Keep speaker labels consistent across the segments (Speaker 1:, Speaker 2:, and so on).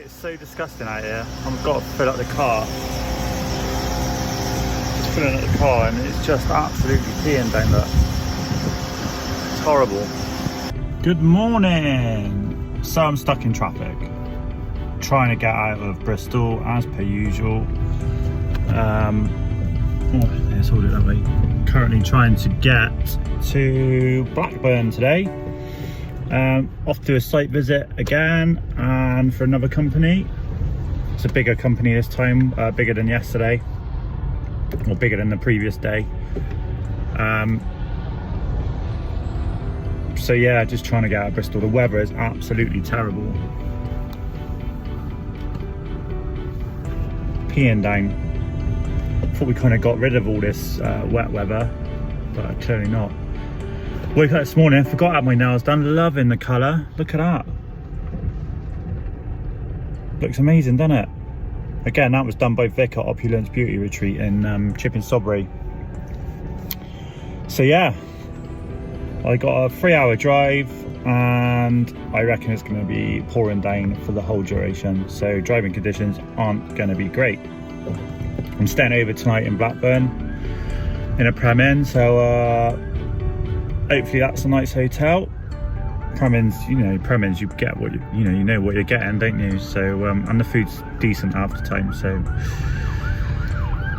Speaker 1: It's so disgusting out here. I've got to fill up the car. Just filling up the car and it's just absolutely peeing down there. It's horrible. Good morning. So I'm stuck in traffic. Trying to get out of Bristol as per usual. Let's hold it that way. Currently trying to get to Blackburn today. Off to a site visit again and for another company. It's a bigger company this time, bigger than yesterday or bigger than the previous day. So yeah, just trying to get out of Bristol. The weather is absolutely terrible. Peeing down. Thought we kind of got rid of all this wet weather, but clearly not. Woke up this morning, forgot to have my nails done. Loving the colour. Look at that. Looks amazing, doesn't it? Again, that was done by Vic at Opulence Beauty Retreat in Chipping Sodbury. So yeah, I got a 3-hour drive and I reckon it's going to be pouring down for the whole duration. So driving conditions aren't going to be great. I'm staying over tonight in Blackburn in a Prem Inn, so hopefully that's a nice hotel. Prem Inns, Prem Inns, you get what you know what you're getting, don't you? So and the food's decent half the time. So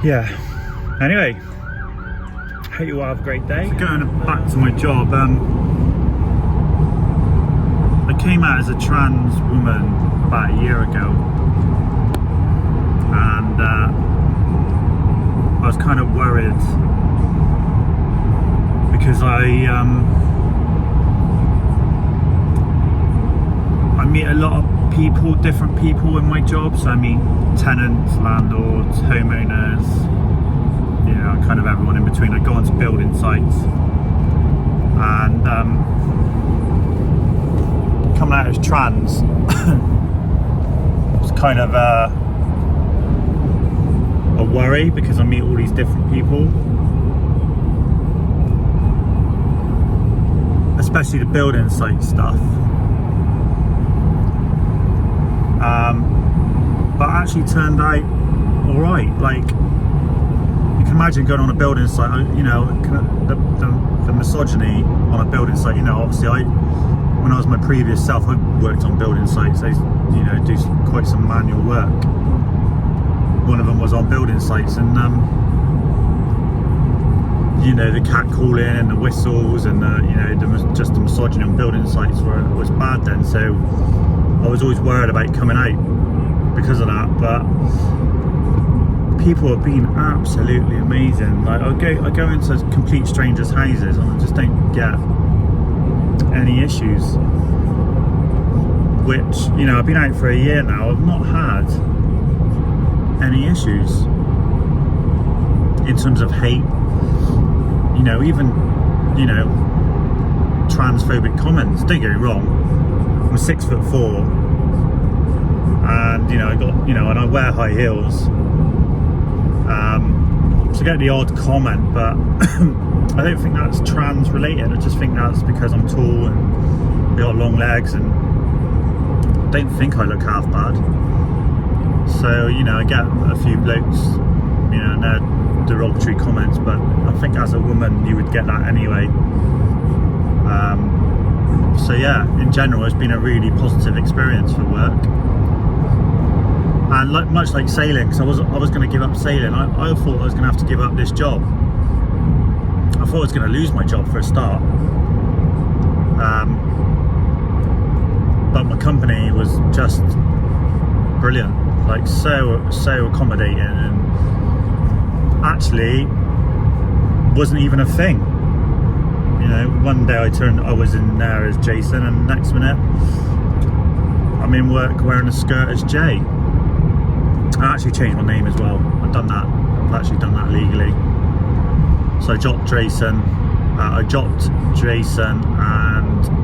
Speaker 1: yeah. Anyway, hope you all have a great day. So going back to my job, I came out as a trans woman about a year ago, and I was kind of worried because I meet a lot of people, different people in my job. So I meet tenants, landlords, homeowners, kind of everyone in between. I go onto building sites, and coming out as trans was kind of a worry because I meet all these different people. Especially the building site stuff. But actually turned out alright. Like, you can imagine going on a building site, the misogyny on a building site, obviously when I was my previous self, I worked on building sites. I do quite some manual work. One of them was on building sites, and the cat calling and the whistles and just the misogyny on building sites was bad then. So I was always worried about coming out because of that. But people have been absolutely amazing. Like I go into complete strangers' houses and I just don't get any issues. Which I've been out for a year now. I've not had any issues in terms of hate. Even transphobic comments. Don't get me wrong, I'm 6'4", and I got and I wear high heels. So I get the odd comment, but I don't think that's trans related. I just think that's because I'm tall and I got long legs, and I don't think I look half bad. So I get a few blokes, and they're derogatory comments, but I think as a woman you would get that anyway. So yeah, in general it's been a really positive experience for work, and much like sailing, because I was going to give up sailing. I thought I was going to have to give up this job. I thought I was going to lose my job for a start, but my company was just brilliant, like so accommodating, and actually wasn't even a thing. One day I was in there as Jason, and the next minute I'm in work wearing a skirt as Jay. I actually changed my name as well. I've actually done that legally. So I dropped Jason and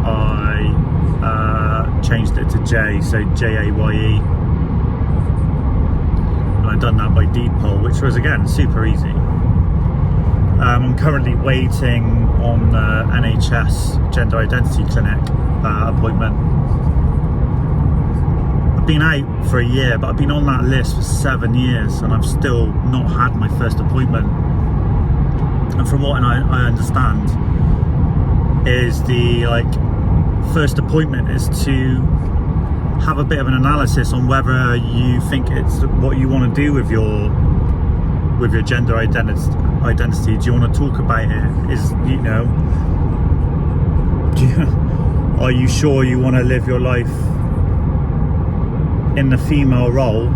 Speaker 1: I changed it to Jay, so Jaye. And I've done that by deed poll, which was again super easy. I'm currently waiting on the NHS gender identity clinic appointment. I've been out for a year, but I've been on that list for 7 years and I've still not had my first appointment. And from what I understand is the first appointment is to have a bit of an analysis on whether you think it's what you want to do with your gender identity. Do you want to talk about it? Are you sure you want to live your life in the female role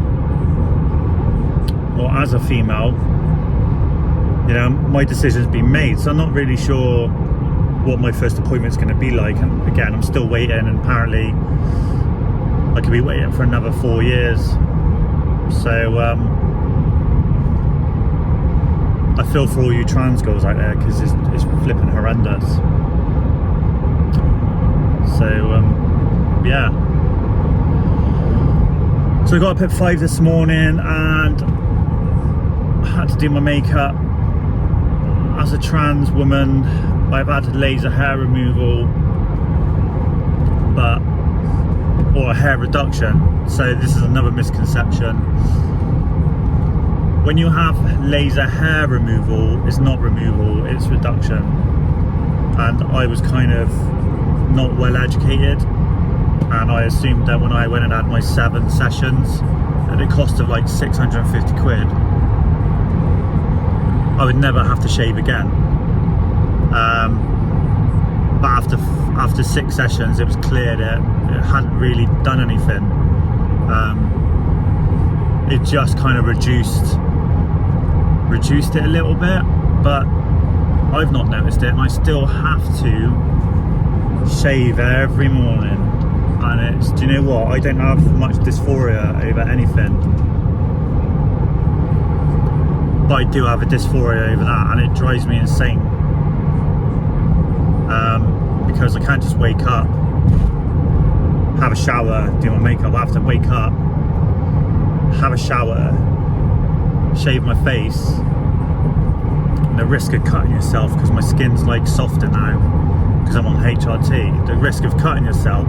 Speaker 1: or as a female? My decision's been made, so I'm not really sure what my first appointment's going to be like. And again, I'm still waiting, and apparently I could be waiting for another 4 years. So I feel for all you trans girls out there, because it's flipping horrendous. So yeah. So I got up at 5 this morning and I had to do my makeup. As a trans woman, I've had laser hair removal, or a hair reduction. So this is another misconception. When you have laser hair removal, it's not removal, it's reduction. And I was kind of not well educated, and I assumed that when I went and had my 7 sessions at a cost of like 650 quid, I would never have to shave again. But after 6 sessions, it was clear that it hadn't really done anything. It just kind of reduced it a little bit, but I've not noticed it, and I still have to shave every morning. And do you know what? I don't have much dysphoria over anything, but I do have a dysphoria over that, and it drives me insane. Because I can't just wake up, have a shower, do my makeup. I have to wake up, have a shower, shave my face. And the risk of cutting yourself, because my skin's like softer now because I'm on HRT, the risk of cutting yourself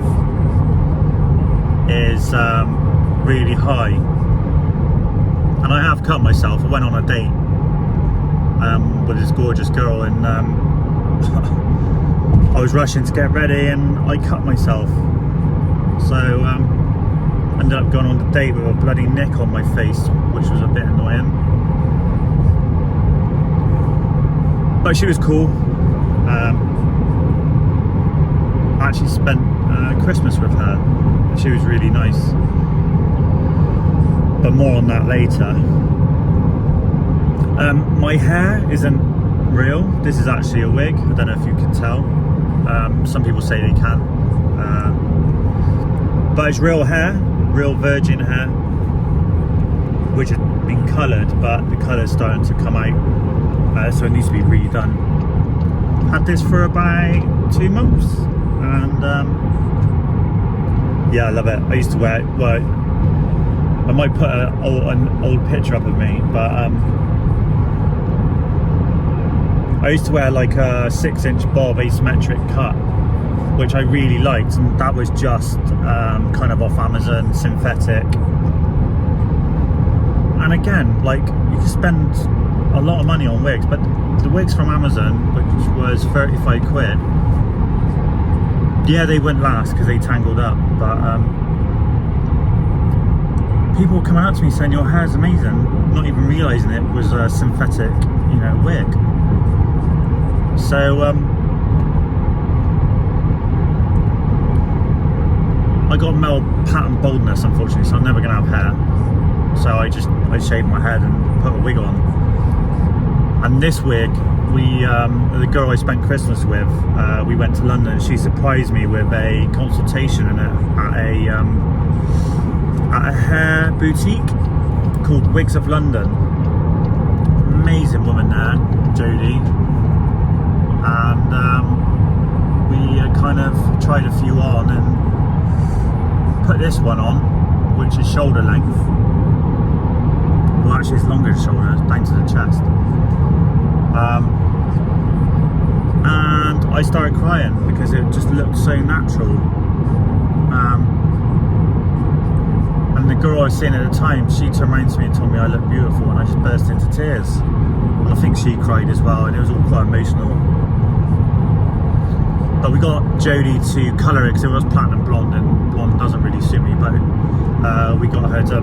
Speaker 1: is really high. And I have cut myself. I went on a date with this gorgeous girl, and I was rushing to get ready and I cut myself. So ended up going on the date with a bloody nick on my face, which was a bit annoying. But she was cool. I actually spent Christmas with her. She was really nice. But more on that later. My hair isn't real. This is actually a wig. I don't know if you can tell. Some people say they can. But it's real hair, real virgin hair, which has been coloured, but the colour's starting to come out. So it needs to be redone. Had this for about 2 months, and yeah, I love it. I used to wear it. Well, I might put an old picture up of me, but I used to wear like a 6-inch bob asymmetric cut, which I really liked, and that was just kind of off Amazon, synthetic. And again, like, you can spend a lot of money on wigs, but the wigs from Amazon, which was 35 quid, yeah, they wouldn't last because they tangled up, but people were coming up to me saying your hair's amazing, not even realising it was a synthetic, wig. So I got male pattern baldness, unfortunately, so I'm never going to have hair. So I shaved my head and put a wig on. And this wig, the girl I spent Christmas with, we went to London. She surprised me with a consultation at a hair boutique called Wigs of London. Amazing woman there, Jodie. And we kind of tried a few on and put this one on, which is shoulder length. Well, actually it's longer than shoulder, it's down to the chest. And I started crying because it just looked so natural. girl I was seeing at the time, she turned around to me and told me I looked beautiful, and I just burst into tears. And I think she cried as well, and it was all quite emotional. But we got Jodie to colour it because it was platinum blonde, and blonde doesn't really suit me, but we got her to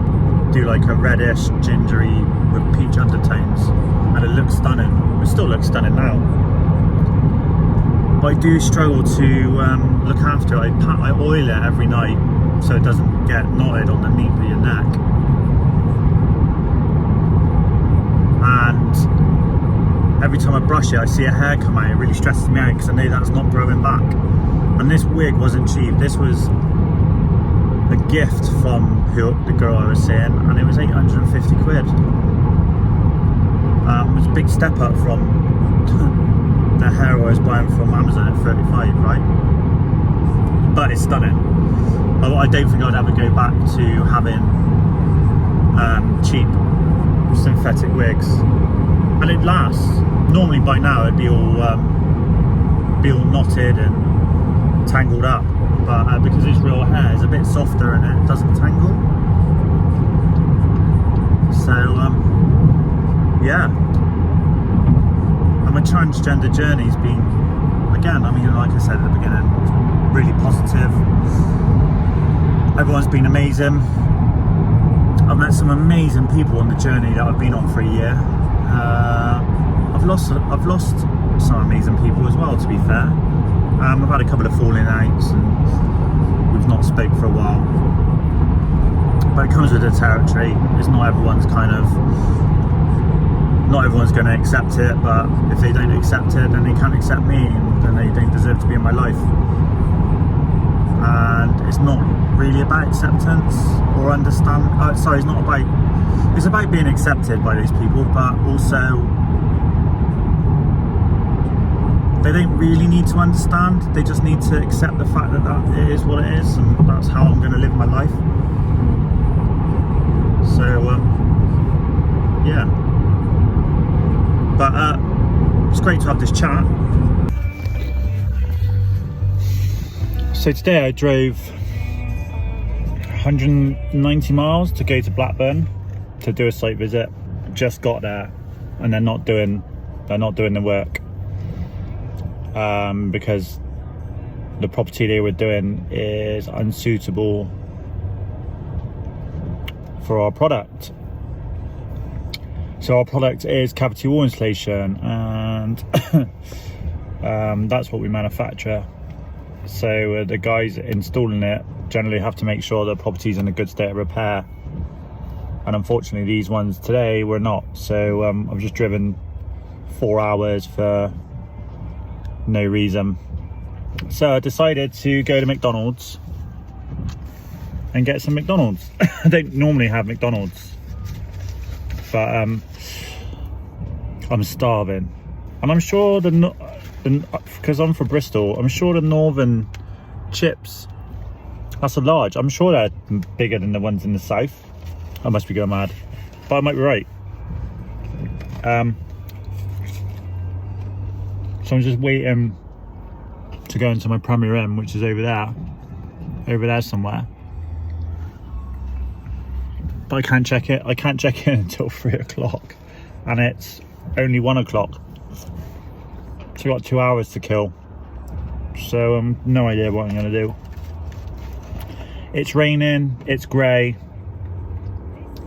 Speaker 1: do like a reddish, gingery with peach undertones, and it looks stunning. It still looks stunning now. But I do struggle to look after it. I oil it every night so it doesn't get knotted on the nape of your neck. And every time I brush it, I see a hair come out. It really stresses me out because I know that's not growing back. And this wig wasn't cheap. This was a gift from the girl I was seeing, and it was 850 quid. It was a big step up from the hair I was buying from Amazon at 35, right? But it's stunning. I don't think I'd ever go back to having cheap synthetic wigs, and it lasts. Normally by now it'd be all knotted and tangled up, but because it's real hair, it's a bit softer and it doesn't tangle. So yeah, and my transgender journey's been, again, I mean, like I said at the beginning, it's really positive. Everyone's been amazing. I've met some amazing people on the journey that I've been on for a year. I've lost some amazing people as well, to be fair. I've had a couple of falling outs and we've not spoke for a while. But it comes with the territory. It's not everyone's going to accept it, but if they don't accept it, then they can't accept me, and then they don't deserve to be in my life. And it's not really about acceptance or understand. It's about being accepted by those people, but also they don't really need to understand. They just need to accept the fact that it is what it is, and that's how I'm going to live my life. So yeah, but it's great to have this chat. So today I drove 190 miles to go to Blackburn to do a site visit. Just got there, and they're not doing the work because the property they were doing is unsuitable for our product. So our product is cavity wall insulation, and that's what we manufacture. So the guys installing it generally have to make sure the property's in a good state of repair, and unfortunately these ones today were not. So I've just driven 4 hours for no reason. So I decided to go to McDonald's and get some McDonald's. I don't normally have McDonald's, but I'm starving, and I'm sure because I'm from Bristol, I'm sure the northern chips, that's a large, I'm sure they're bigger than the ones in the south. I must be going mad, but I might be right. So I'm just waiting to go into my Premier Inn, which is over there somewhere. But I can't check it. I can't check in until 3 o'clock, and it's only 1 o'clock. So I've got 2 hours to kill. So no idea what I'm going to do. It's raining, it's grey.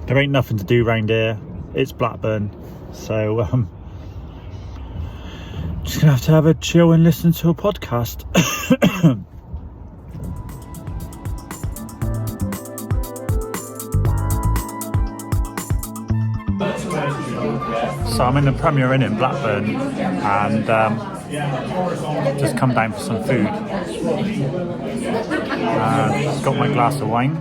Speaker 1: There ain't nothing to do round here. It's Blackburn. So just going to have a chill and listen to a podcast. So I'm in the Premier Inn in Blackburn, and just come down for some food. Got my glass of wine.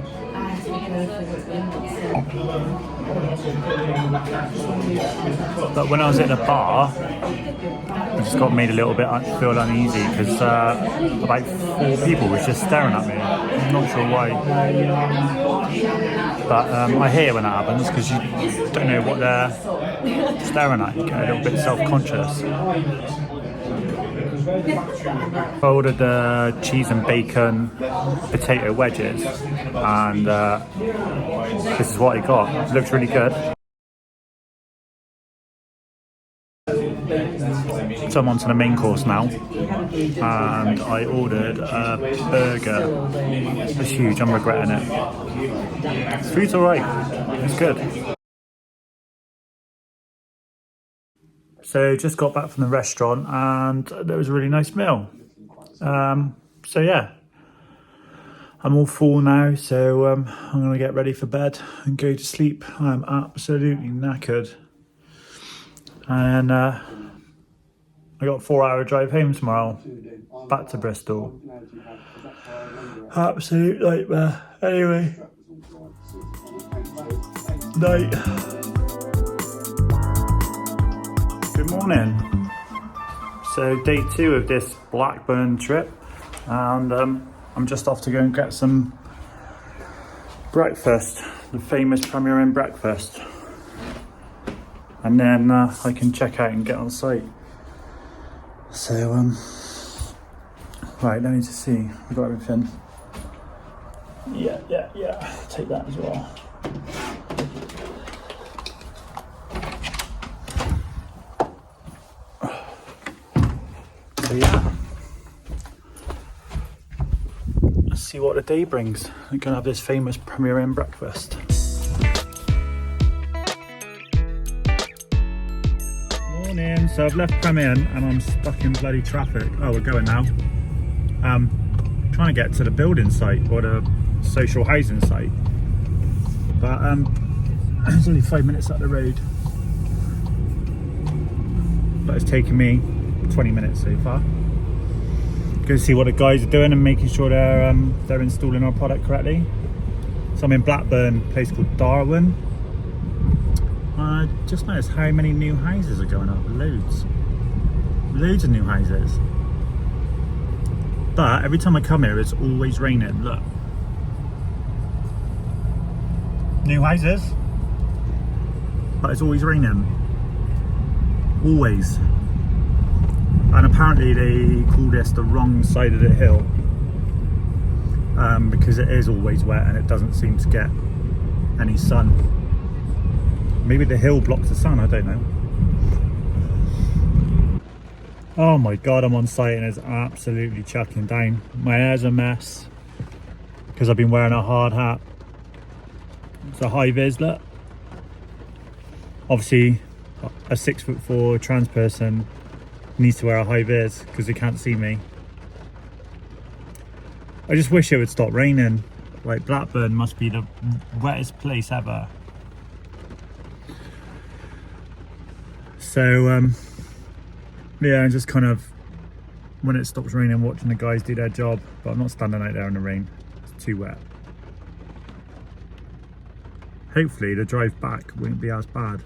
Speaker 1: But when I was at the bar, I just got made a little bit feel uneasy because about 4 people was just staring at me. I'm not sure why, but I hate it when that happens because you don't know what they're staring at. You get a little bit self-conscious. I ordered the cheese and bacon potato wedges, and this is what I got. It looks really good. So I'm on to the main course now, and I ordered a burger. It's huge, I'm regretting it. Food's alright, it's good. So just got back from the restaurant and there was a really nice meal. So yeah, I'm all full now, so I'm gonna get ready for bed and go to sleep. I'm absolutely knackered. And I got a 4-hour drive home tomorrow, back to Bristol. Absolute nightmare. Anyway, night. Good morning. So day 2 of this Blackburn trip, and I'm just off to go and get some breakfast, the famous Premier Inn breakfast, and then I can check out and get on site. So right, let me just see, we've got everything. Yeah, take that as well. So yeah, let's see what the day brings. I'm gonna have this famous Premier Inn breakfast. Morning. So I've left Premier Inn and I'm stuck in bloody traffic. Oh, we're going now. Trying to get to the building site or the social housing site, but it's only 5 minutes up the road. But it's taken me 20 minutes so far. Go see what the guys are doing and making sure they're installing our product correctly. So I'm in Blackburn, a place called Darwin. I just noticed how many new houses are going up. Loads of new houses. But every time I come here, it's always raining. Look, new houses, but it's always raining. Always. And apparently they call this the wrong side of the hill, because it is always wet and it doesn't seem to get any sun. Maybe the hill blocks the sun, I don't know. Oh my god, I'm on site and it's absolutely chucking down. My hair's a mess because I've been wearing a hard hat. It's a high vis, look. Obviously a 6'4" trans person needs to wear a high vis because they can't see me. I just wish it would stop raining. Like, Blackburn must be the wettest place ever. So yeah, I'm just kind of, when it stops raining, watching the guys do their job, but I'm not standing out there in the rain. It's too wet. Hopefully the drive back won't be as bad.